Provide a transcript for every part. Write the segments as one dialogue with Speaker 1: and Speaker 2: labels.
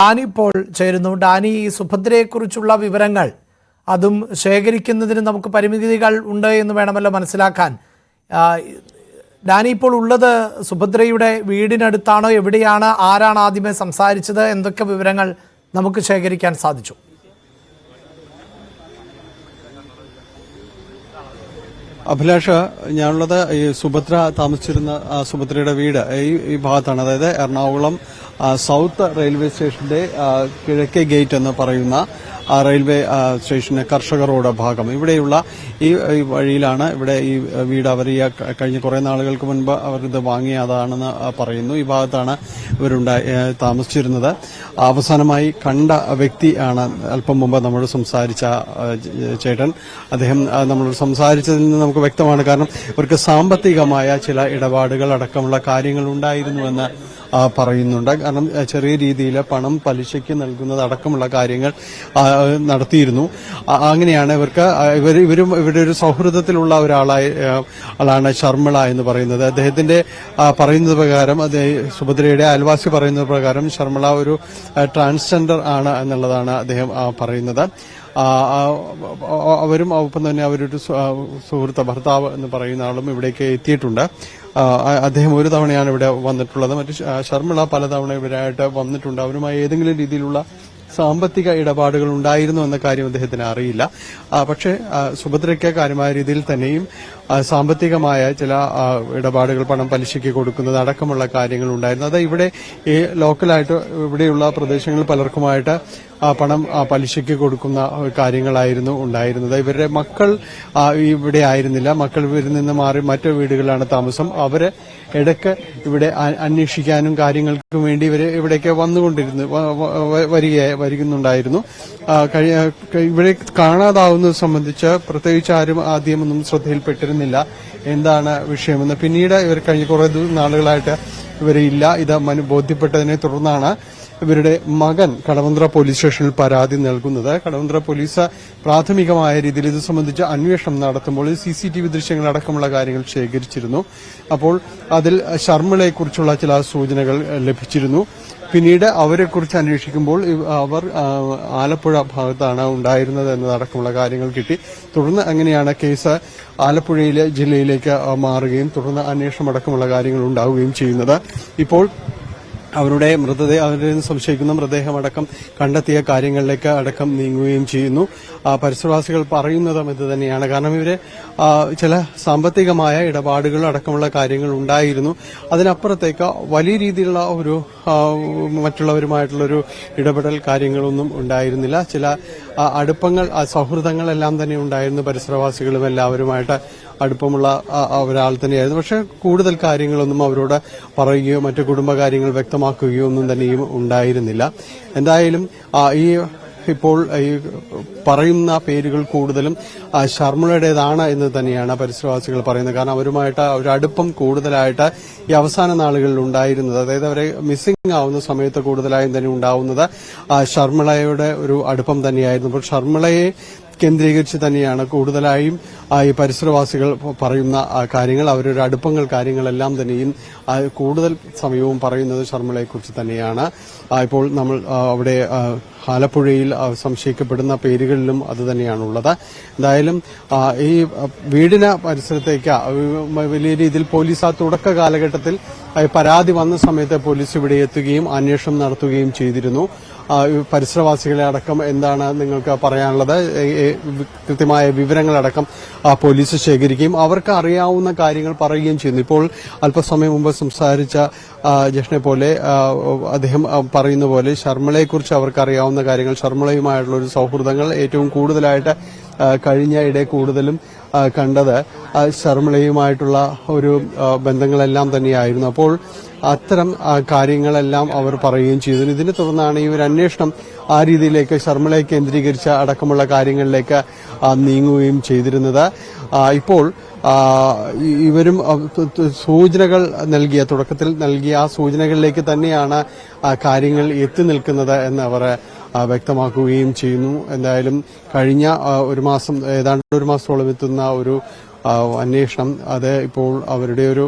Speaker 1: Dani ഇപ്പോൾ ചേരുന്നു. Dani, ഈ സുഭദ്രയെക്കുറിച്ചുള്ള വിവരങ്ങൾ അതും ശേഖരിക്കുന്നതിന് നമുക്ക് പരിമിതികൾ ഉണ്ട് എന്ന് വേണമല്ലോ മനസ്സിലാക്കാൻ. ഡാനി ഇപ്പോൾ ഉള്ളത് സുഭദ്രയുടെ വീടിനടുത്താണോ? എവിടെയാണ്? ആരാണ് ആദ്യമേ സംസാരിച്ചത്? എന്തൊക്കെ വിവരങ്ങൾ നമുക്ക് ശേഖരിക്കാൻ സാധിച്ചു?
Speaker 2: അഭിലാഷ്, ഞാനുള്ളത് ഈ സുഭദ്ര താമസിച്ചിരുന്ന സുഭദ്രയുടെ വീട് ഈ ഭാഗത്താണ്. അതായത് എറണാകുളം സൗത്ത് റെയിൽവേ സ്റ്റേഷന്റെ കിഴക്കേ ഗേറ്റ് എന്ന് പറയുന്ന റെയിൽവേ സ്റ്റേഷന് കർഷക റോഡ് ഭാഗം ഇവിടെയുള്ള ഈ വഴിയിലാണ് ഇവിടെ ഈ വീട്. അവർ ഈ കഴിഞ്ഞ കുറെ നാളുകൾക്ക് മുൻപ് അവരിത് വാങ്ങിയതാണെന്ന് പറയുന്നു. ഈ ഭാഗത്താണ് താമസിച്ചിരുന്നത്. അവസാനമായി കണ്ട വ്യക്തിയാണ് അല്പം മുമ്പ് നമ്മളോട് സംസാരിച്ച ചേട്ടൻ. അദ്ദേഹം നമ്മളോട് സംസാരിച്ചതിൽ നിന്ന് നമുക്ക് വ്യക്തമാണ്. കാരണം ഇവർക്ക് സാമ്പത്തികമായ ചില ഇടപാടുകൾ അടക്കമുള്ള കാര്യങ്ങൾ ഉണ്ടായിരുന്നുവെന്ന് പറയുന്നുണ്ട്. കാരണം ചെറിയ രീതിയിൽ പണം പലിശയ്ക്ക് നൽകുന്നത് അടക്കമുള്ള കാര്യങ്ങൾ നടത്തിയിരുന്നു. അങ്ങനെയാണ് ഇവരും ഇവരുടെ ഒരു സൗഹൃദത്തിലുള്ള ആളാണ് ശർമിള എന്ന് പറയുന്നത്. അദ്ദേഹത്തിന്റെ പറയുന്നത് പ്രകാരം, സുഭദ്രയുടെ അയൽവാസി പറയുന്നത് പ്രകാരം ശർമിള ഒരു ട്രാൻസ്ജെൻഡർ ആണ് എന്നുള്ളതാണ് അദ്ദേഹം പറയുന്നത്. അവരും ഒപ്പം തന്നെ അവരൊരു സുഹൃത്ത്, ഭർത്താവ് എന്ന് പറയുന്ന ആളും ഇവിടേക്ക് എത്തിയിട്ടുണ്ട്. അദ്ദേഹം ഒരു തവണയാണ് ഇവിടെ വന്നിട്ടുള്ളത്. മറ്റു ശർമിള പലതവണ ഇവരായിട്ട് വന്നിട്ടുണ്ട്. അവരുമായി ഏതെങ്കിലും രീതിയിലുള്ള സാമ്പത്തിക ഇടപാടുകൾ ഉണ്ടായിരുന്നു എന്ന കാര്യം അദ്ദേഹത്തിന് അറിയില്ല. പക്ഷേ സുഭദ്രയ്ക്ക് കാര്യമായ രീതിയിൽ തന്നെയും സാമ്പത്തികമായ ചില ഇടപാടുകൾ, പണം പലിശയ്ക്ക് കൊടുക്കുന്നത് അടക്കമുള്ള കാര്യങ്ങൾ ഉണ്ടായിരുന്നു. അത് ഇവിടെ ഈ ലോക്കലായിട്ട് ഇവിടെയുള്ള പ്രദേശങ്ങളിൽ പലർക്കുമായിട്ട് പണം പലിശയ്ക്ക് കൊടുക്കുന്ന കാര്യങ്ങളായിരുന്നു ഉണ്ടായിരുന്നത്. ഇവരുടെ മക്കൾ ഇവിടെ ആയിരുന്നില്ല. മക്കൾ ഇവരിൽ നിന്ന് മാറി മറ്റു വീടുകളിലാണ് താമസം. അവര് ഇടയ്ക്ക് ഇവിടെ അന്വേഷിക്കാനും കാര്യങ്ങൾക്കും വേണ്ടി ഇവര് ഇവിടേക്ക് വരുന്നുണ്ടായിരുന്നു. ഇവിടെ കാണാതാവുന്നത് സംബന്ധിച്ച് പ്രത്യേകിച്ച് ആരും ആദ്യമൊന്നും ശ്രദ്ധയിൽപ്പെട്ടിരുന്നില്ല എന്താണ് വിഷയമെന്ന്. പിന്നീട് ഇവർ കഴിഞ്ഞ കുറെ നാളുകളായിട്ട് ഇവരില്ല. ഇത് ബോധ്യപ്പെട്ടതിനെ തുടർന്നാണ് ഇവരുടെ മകൻ കടവന്ത്ര പോലീസ് സ്റ്റേഷനിൽ പരാതി നൽകുന്നത്. കടവന്ത്ര പോലീസ് പ്രാഥമികമായ രീതിയിൽ ഇത് സംബന്ധിച്ച് അന്വേഷണം നടത്തുമ്പോൾ CCTV ദൃശ്യങ്ങൾ അടക്കമുള്ള കാര്യങ്ങൾ ശേഖരിച്ചിരുന്നു. അപ്പോൾ അതിൽ ശർമിളയെക്കുറിച്ചുള്ള ചില സൂചനകൾ ലഭിച്ചിരുന്നു. പിന്നീട് അവരെക്കുറിച്ച് അന്വേഷിക്കുമ്പോൾ അവർ ആലപ്പുഴ ഭാഗത്താണ് ഉണ്ടായിരുന്നത് എന്നതടക്കമുള്ള കാര്യങ്ങൾ കിട്ടി. തുടർന്ന് അങ്ങനെയാണ് കേസ് ആലപ്പുഴയിലെ ജില്ലയിലേക്ക് മാറുകയും തുടർന്ന് അന്വേഷണം അടക്കമുള്ള കാര്യങ്ങൾ ഉണ്ടാവുകയും ചെയ്യുന്നത്. ഇപ്പോൾ അവരുടെ അവരിൽ സംശയിക്കുന്ന മൃതദേഹം അടക്കം കണ്ടെത്തിയ കാര്യങ്ങളിലേക്ക് അടക്കം നീങ്ങുകയും ചെയ്യുന്നു. പരിസരവാസികൾ പറയുന്നതും ഇത് തന്നെയാണ്. കാരണം ഇവര് ചില സാമ്പത്തികമായ ഇടപാടുകൾ അടക്കമുള്ള കാര്യങ്ങൾ ഉണ്ടായിരുന്നു. അതിനപ്പുറത്തേക്ക് വലിയ രീതിയിലുള്ള ഒരു മറ്റുള്ളവരുമായിട്ടുള്ളൊരു ഇടപെടൽ കാര്യങ്ങളൊന്നും ഉണ്ടായിരുന്നില്ല. ചില അടുപ്പങ്ങൾ, സൗഹൃദങ്ങളെല്ലാം തന്നെ ഉണ്ടായിരുന്നു. പരിസരവാസികളും എല്ലാവരുമായിട്ട് അടുപ്പമുള്ള ഒരാൾ തന്നെയായിരുന്നു. പക്ഷെ കൂടുതൽ കാര്യങ്ങളൊന്നും അവരോട് പറയുകയോ മറ്റു കുടുംബകാര്യങ്ങൾ വ്യക്തമാക്കുകയോ ഒന്നും തന്നെയും ഉണ്ടായിരുന്നില്ല. എന്തായാലും ഇപ്പോൾ ഈ പറയുന്ന പേരുകൾ കൂടുതലും ശർമിളയുടേതാണ് എന്ന് തന്നെയാണ് പരിസരവാസികൾ പറയുന്നത്. കാരണം അവരുമായിട്ട് ഒരു അടുപ്പം കൂടുതലായിട്ട് ഈ അവസാന നാളുകളിൽ ഉണ്ടായിരുന്നത്, അതായത് അവരെ മിസ്സിംഗ് ആവുന്ന സമയത്ത് കൂടുതലായും തന്നെ ഉണ്ടാവുന്നത് ശർമിളയുടെ ഒരു അടുപ്പം തന്നെയായിരുന്നു. അപ്പോൾ ശർമിളയെ കേന്ദ്രീകരിച്ച് തന്നെയാണ് കൂടുതലായും ഈ പരിസരവാസികൾ പറയുന്ന കാര്യങ്ങൾ. അവരുടെ അടുപ്പങ്ങൾ കാര്യങ്ങളെല്ലാം തന്നെയും കൂടുതൽ സമയവും പറയുന്നത് ശർമിളയെക്കുറിച്ച് തന്നെയാണ്. ഇപ്പോൾ നമ്മൾ അവിടെ ആലപ്പുഴയിൽ സംശയിക്കപ്പെടുന്ന പേരുകളിലും അത് തന്നെയാണുള്ളത്. എന്തായാലും ഈ വീടിന് പരിസരത്തേക്ക് വലിയ രീതിയിൽ പോലീസ് ആ തുടക്ക കാലഘട്ടത്തിൽ പരാതി വന്ന സമയത്ത് പോലീസ് ഇവിടെ എത്തുകയും അന്വേഷണം നടത്തുകയും ചെയ്തിരുന്നു. പരിസരവാസികളെ അടക്കം എന്താണ് നിങ്ങൾക്ക് പറയാനുള്ളത്? കൃത്യമായ വിവരങ്ങളടക്കം പോലീസ് ശേഖരിക്കുകയും അവർക്ക് അറിയാവുന്ന കാര്യങ്ങൾ പറയുകയും ചെയ്യുന്നു. ഇപ്പോൾ അല്പസമയം മുമ്പ് സംസാരിച്ച ജഷ്നെ പോലെ അദ്ദേഹം പറയുന്ന പോലെ ശർമിളയെക്കുറിച്ച് അവർക്ക് അറിയാവുന്ന കാര്യങ്ങൾ, ശർമിളയുമായിട്ടുള്ള ഒരു സൗഹൃദങ്ങൾ ഏറ്റവും കൂടുതലായിട്ട് കഴിഞ്ഞ ഇടെ കൂടുതലും കണ്ടത് ശർമിളയുമായിട്ടുള്ള ഒരു ബന്ധങ്ങളെല്ലാം തന്നെയായിരുന്നു. അപ്പോൾ അത്തരം കാര്യങ്ങളെല്ലാം അവർ പറയുകയും ചെയ്തു. ഇതിനെ തുടർന്നാണ് ഈ ഒരു അന്വേഷണം ആ രീതിയിലേക്ക് ശർമിളയെ കേന്ദ്രീകരിച്ച അടക്കമുള്ള കാര്യങ്ങളിലേക്ക് നീങ്ങുകയും ചെയ്തിരുന്നത്. ഇപ്പോൾ ഇവരും സൂചനകൾ തുടക്കത്തിൽ നൽകിയ ആ സൂചനകളിലേക്ക് തന്നെയാണ് കാര്യങ്ങൾ എത്തി നിൽക്കുന്നത് എന്ന് അവർ വ്യക്തമാക്കുകയും ചെയ്യുന്നു. എന്തായാലും കഴിഞ്ഞ ഏതാണ്ട് ഒരു മാസത്തോളം എത്തുന്ന ഒരു അന്വേഷണം അത് ഇപ്പോൾ അവരുടെ ഒരു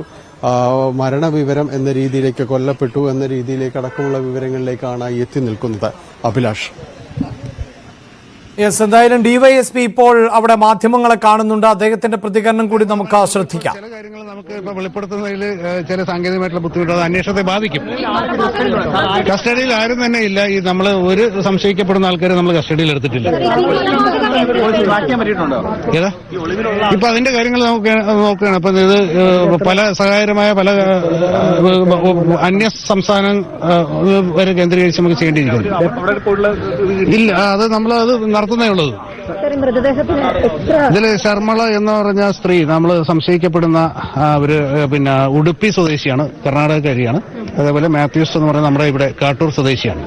Speaker 2: മരണവിവരം എന്ന രീതിയിലേക്ക്, കൊല്ലപ്പെട്ടു എന്ന രീതിയിലേക്ക് അടക്കമുള്ള വിവരങ്ങളിലേക്കാണ് എത്തി നിൽക്കുന്നത്. അഭിലാഷ്.
Speaker 1: യെസ്, എന്തായാലും ഡിവൈഎസ്പി ഇപ്പോൾ അവിടെ മാധ്യമങ്ങളെ കാണുന്നുണ്ട്. അദ്ദേഹത്തിന്റെ പ്രതികരണം കൂടി നമുക്ക് ശ്രദ്ധിക്കാം.
Speaker 3: ചില കാര്യങ്ങൾ നമുക്ക് ഇപ്പൊ വെളിപ്പെടുത്തുന്നതിൽ ചില സാങ്കേതികമായിട്ടുള്ള ബുദ്ധിമുട്ട് അത് അന്വേഷണത്തെ ബാധിക്കും. കസ്റ്റഡിയിൽ ആരും തന്നെ ഇല്ല. ഈ നമ്മൾ ഒരു സംശയിക്കപ്പെടുന്ന ആൾക്കാരെ നമ്മൾ കസ്റ്റഡിയിൽ എടുത്തിട്ടില്ല. ഏതാ ഇപ്പൊ അതിന്റെ കാര്യങ്ങൾ നമുക്ക് നോക്കുകയാണ്. അപ്പൊ ഇത് പല സഹായകരമായ പല അന്യ സംസ്ഥാനം വരെ കേന്ദ്രീകരിച്ച് നമുക്ക് ചെയ്യേണ്ടിയിരിക്കുന്നു. ഇല്ല, അത് നമ്മളത് നടത്തുന്നേ ഉള്ളത്. ഇതില് ശർമ്മള എന്ന് പറഞ്ഞ സ്ത്രീ നമ്മൾ സംശയിക്കപ്പെടുന്ന ഒരു ഉടുപ്പി സ്വദേശിയാണ്, കർണാടകക്കാരിയാണ്. അതേപോലെ മാത്യൂസ് എന്ന് പറയുന്നത് നമ്മുടെ ഇവിടെ കാട്ടൂർ സ്വദേശിയാണ്.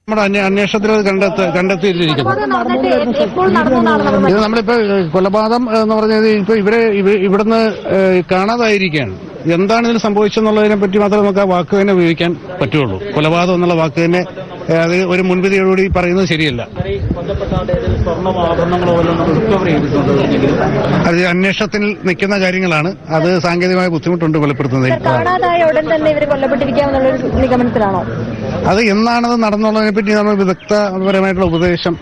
Speaker 3: നമ്മുടെ അന്വേഷണത്തിൽ കണ്ടെത്തിയിരിക്കുന്നത് ഇത് നമ്മളിപ്പോ കൊലപാതകം എന്ന് പറഞ്ഞത് ഇപ്പൊ ഇവിടുന്ന് കാണാതായിരിക്കുകയാണ്. എന്താണ് ഇതിൽ സംഭവിച്ചെന്നുള്ളതിനെ പറ്റി മാത്രമേ നമുക്ക് ആ വാക്ക് തന്നെ ഉപയോഗിക്കാൻ പറ്റുള്ളൂ. കൊലപാതകം എന്നുള്ള വാക്ക് തന്നെ അത് ഒരു മുൻവിധിയോടുകൂടി പറയുന്നത് ശരിയല്ല. അത് അന്വേഷണത്തിൽ നിൽക്കുന്ന കാര്യങ്ങളാണ്. അത് സാങ്കേതികമായ ബുദ്ധിമുട്ടുണ്ട് വെളിപ്പെടുത്തുന്നതിൽ. അത് എന്നാണത് നടന്നുള്ളതിനെ പറ്റി നമ്മൾ വിദഗ്ധപരമായിട്ടുള്ള ഉപദേശം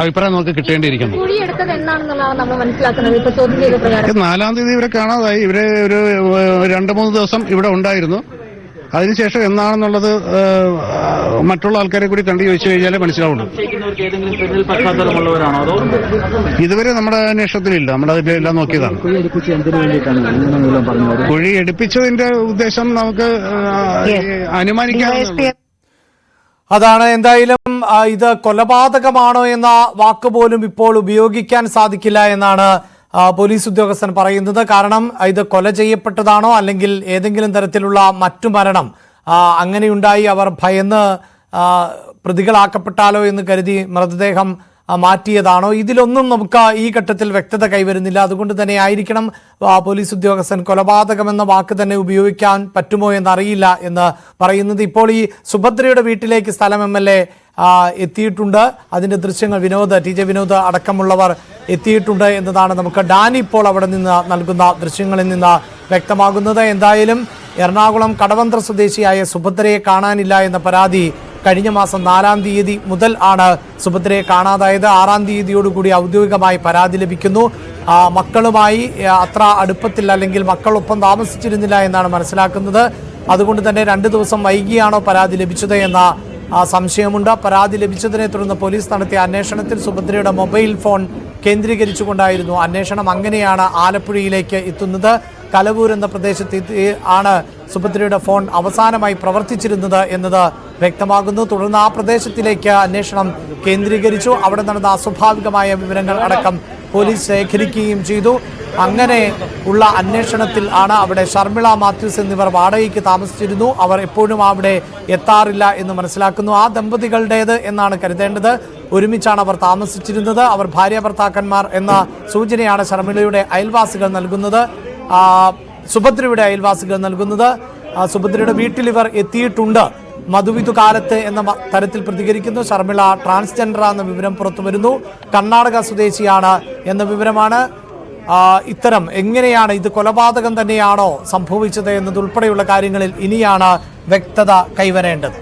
Speaker 3: അഭിപ്രായം നമുക്ക് കിട്ടേണ്ടിയിരിക്കുന്നു. 4-ാം തീയതി ഇവരെ കാണാതായി. ഇവരെ ഒരു 2-3 ദിവസം ഇവിടെ ഉണ്ടായിരുന്നു. അതിനുശേഷം എന്നാണെന്നുള്ളത് മറ്റുള്ള ആൾക്കാരെ കൂടി കണ്ടു ചോദിച്ചു കഴിഞ്ഞാലേ മനസ്സിലാവുള്ളൂ. ഇതുവരെ നമ്മുടെ അന്വേഷണത്തിലില്ല. നമ്മളതെല്ലാം നോക്കിയതാണ്. കുഴി എടുപ്പിച്ചതിന്റെ ഉദ്ദേശം നമുക്ക് അനുമാനിക്കാൻ.
Speaker 1: അതാണ്. എന്തായാലും ഇത് കൊലപാതകമാണോ എന്ന വാക്ക് പോലും ഇപ്പോൾ ഉപയോഗിക്കാൻ സാധിക്കില്ല എന്നാണ് പോലീസ് ഉദ്യോഗസ്ഥൻ പറയുന്നത്. കാരണം ഇത് കൊല ചെയ്യപ്പെട്ടതാണോ അല്ലെങ്കിൽ ഏതെങ്കിലും തരത്തിലുള്ള മറ്റു മരണം അങ്ങനെയുണ്ടായി അവർ ഭയന്ന് പ്രതികളാക്കപ്പെട്ടാലോ എന്ന് കരുതി മൃതദേഹം മാറ്റിയതാണോ, ഇതിലൊന്നും നമുക്ക് ഈ ഘട്ടത്തിൽ വ്യക്തത കൈവരുന്നില്ല. അതുകൊണ്ട് തന്നെ ആയിരിക്കണം പോലീസ് ഉദ്യോഗസ്ഥൻ കൊലപാതകമെന്ന വാക്ക് തന്നെ ഉപയോഗിക്കാൻ പറ്റുമോ എന്നറിയില്ല എന്ന് പറയുന്നത്. ഇപ്പോൾ ഈ സുഭദ്രയുടെ വീട്ടിലേക്ക് സ്ഥലം MLA എത്തിയിട്ടുണ്ട്. അതിന്റെ ദൃശ്യങ്ങൾ ടി ജെ വിനോദ് അടക്കമുള്ളവർ എത്തിയിട്ടുണ്ട് എന്നതാണ് നമുക്ക് ഡാനി ഇപ്പോൾ അവിടെ നിന്ന് നൽകുന്ന ദൃശ്യങ്ങളിൽ നിന്ന് വ്യക്തമാകുന്നത്. എന്തായാലും എറണാകുളം കടവന്ത്ര സ്വദേശിയായ സുഭദ്രയെ കാണാനില്ല എന്ന പരാതി കഴിഞ്ഞ മാസം 4-ാം തീയതി മുതൽ ആണ് സുഭദ്രയെ കാണാതായത്. 6-ാം തീയതിയോടുകൂടി ഔദ്യോഗികമായി പരാതി ലഭിക്കുന്നു. മക്കളുമായി അത്ര അടുപ്പത്തിൽ അല്ലെങ്കിൽ മക്കളൊപ്പം താമസിച്ചിരുന്നില്ല എന്നാണ് മനസ്സിലാക്കുന്നത്. അതുകൊണ്ട് തന്നെ 2 ദിവസം വൈകിയാണോ പരാതി ലഭിച്ചത് എന്ന സംശയമുണ്ട്. പരാതി ലഭിച്ചതിനെ തുടർന്ന് പോലീസ് നടത്തിയ അന്വേഷണത്തിൽ സുഭദ്രയുടെ മൊബൈൽ ഫോൺ കേന്ദ്രീകരിച്ചുകൊണ്ടായിരുന്നു അന്വേഷണം. അങ്ങനെയാണ് ആലപ്പുഴയിലേക്ക് എത്തുന്നത്. കലവൂർ എന്ന പ്രദേശത്ത് ആണ് സുഭദ്രയുടെ ഫോൺ അവസാനമായി പ്രവർത്തിച്ചിരുന്നത് എന്നത് വ്യക്തമാകുന്നു. തുടർന്ന് ആ പ്രദേശത്തിലേക്ക് അന്വേഷണം കേന്ദ്രീകരിച്ചു. അവിടെ നടന്ന അസ്വാഭാവികമായ വിവരങ്ങൾ അടക്കം പോലീസ് ശേഖരിക്കുകയും ചെയ്തു. അങ്ങനെ ഉള്ള അന്വേഷണത്തിൽ ആണ് അവിടെ ഷർമിള മാത്യൂസ് എന്നിവർ വാടകയ്ക്ക് താമസിച്ചിരുന്നു. അവർ എപ്പോഴും അവിടെ എത്താറില്ല എന്ന് മനസ്സിലാക്കുന്നു. ആ ദമ്പതികളുടേത് എന്നാണ് കരുതേണ്ടത്. ഒരുമിച്ചാണ് അവർ താമസിച്ചിരുന്നത്. അവർ ഭാര്യ ഭർത്താക്കന്മാർ എന്ന സൂചനയാണ് ഷർമിളയുടെ അയൽവാസികൾ നൽകുന്നത്, സുഭദ്രയുടെ അയൽവാസികൾ നൽകുന്നത്. സുഭദ്രയുടെ വീട്ടിൽ ഇവർ എത്തിയിട്ടുണ്ട്. മധുവിധു കാലത്ത് എന്ന തരത്തിൽ പ്രതികരിക്കുന്നു. ഷർമിള ട്രാൻസ്ജെൻഡർ എന്ന വിവരം പുറത്തു വരുന്നു. കർണാടക സ്വദേശിയാണ് എന്ന വിവരമാണ്. ഇത്തരം എങ്ങനെയാണ് ഇത് കൊലപാതകം തന്നെയാണോ സംഭവിച്ചത് എന്നതുൾപ്പെടെയുള്ള കാര്യങ്ങളിൽ ഇനിയാണ് വ്യക്തത കൈവരേണ്ടത്.